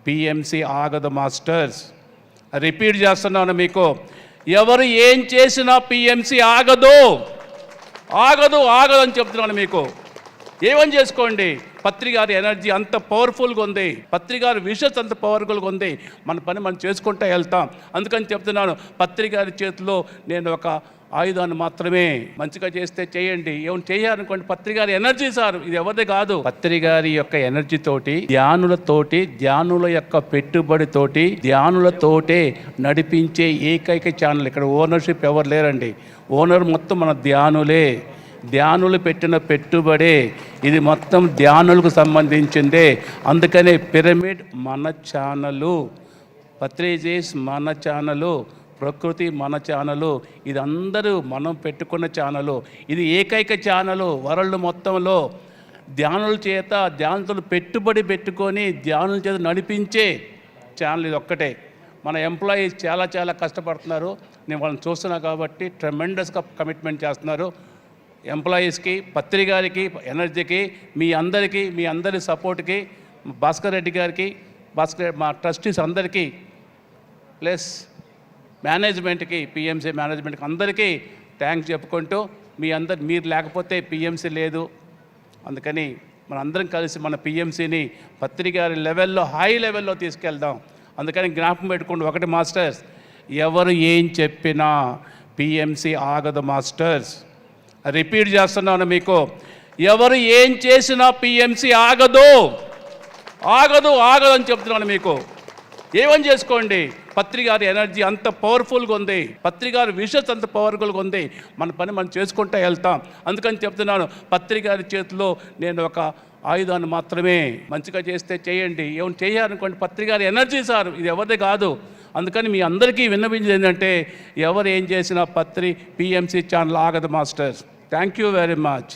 PMC ఆగదు masters. Repeat చేస్తున్నాను మీకు, ఎవరు ఏం చేసినా పిఎంసి ఆగదు ఆగదు ఆగదు అని చెప్తున్నాను మీకు. ఏమని చేసుకోండి, పత్రి గారి ఎనర్జీ అంత పవర్ఫుల్గా ఉంది, పత్రి గారి విషస్ అంత పవర్ఫుల్గా ఉంది. మన పని మనం చేసుకుంటూ వెళ్తాం. అందుకని చెప్తున్నాను, పత్రి గారి చేతిలో నేను ఒక ఆయుధాన్ని మాత్రమే. మంచిగా చేస్తే చేయండి, ఏమైనా చేయాలనుకోండి. పత్రి గారి ఎనర్జీ సార్, ఇది ఎవరిది కాదు. పత్రి గారి యొక్క ఎనర్జీ తోటి, ధ్యానులతోటి, ధ్యానుల యొక్క పెట్టుబడితోటి, ధ్యానులతోటే నడిపించే ఏకైక ఛానల్. ఇక్కడ ఓనర్షిప్ ఎవరు లేరండి, ఓనర్ మొత్తం మన ధ్యానులే. ధ్యానులు పెట్టిన పెట్టుబడే ఇది, మొత్తం ధ్యానులకు సంబంధించిందే. అందుకనే పిరమిడ్ మన ఛానలు, పత్రిజీస్ మన ఛానలు, ప్రకృతి మన ఛానలు, ఇది అందరూ మనం పెట్టుకున్న ఛానలు. ఇది ఏకైక ఛానలు వరల్డ్ మొత్తంలో. ధ్యానుల చేత, ధ్యానులు పెట్టుబడి పెట్టుకొని ధ్యానుల చేత నడిపించే ఛానల్ ఇది ఒక్కటే. మన ఎంప్లాయీస్ చాలా చాలా కష్టపడుతున్నారు, నేను వాళ్ళని చూస్తున్నా కాబట్టి. ట్రెమెండస్గా కమిట్మెంట్ చేస్తున్నారు. ఎంప్లాయీస్కి, పత్రి గారికి, ఎనర్జీకి, మీ అందరి సపోర్ట్కి, భాస్కర్ రెడ్డి గారికి, మా ట్రస్టీస్ అందరికీ, ప్లస్ మేనేజ్మెంట్కి, పిఎంసి మేనేజ్మెంట్కి అందరికీ థ్యాంక్స్ చెప్పుకుంటూ, మీరు లేకపోతే పిఎంసి లేదు. అందుకని మనందరం కలిసి మన పిఎంసిని పత్రి గారి లెవెల్లో, హై లెవెల్లో తీసుకెళ్దాం. అందుకని జ్ఞాపకం పెట్టుకోండి ఒకటి మాస్టర్స్, ఎవరు ఏం చెప్పినా పిఎంసి ఆగదు మాస్టర్స్. రిపీట్ చేస్తున్నాను మీకు, ఎవరు ఏం చేసినా పిఎంసి ఆగదు ఆగదు ఆగదు అని చెప్తున్నాను మీకు. ఏమని చేసుకోండి, పత్రి గారి ఎనర్జీ అంత పవర్ఫుల్గా ఉంది, పత్రి గారి విషస్ అంత పవర్ఫుల్గా ఉంది. మన పని మనం చేసుకుంటూ వెళ్తాం. అందుకని చెప్తున్నాను, పత్రి గారి చేతిలో నేను ఒక ఆయుధాన్ని మాత్రమే. మంచిగా చేస్తే చేయండి, ఏమైనా చేయాలనుకోండి. పత్రి గారి ఎనర్జీ సార్, ఇది ఎవరిది కాదు. అందుకని మీ అందరికీ విన్నపించేది ఏంటంటే, ఎవరు ఏం చేసినా పత్రి పిఎంసి ఛానల్ ఆగదు masters. Thank you very much.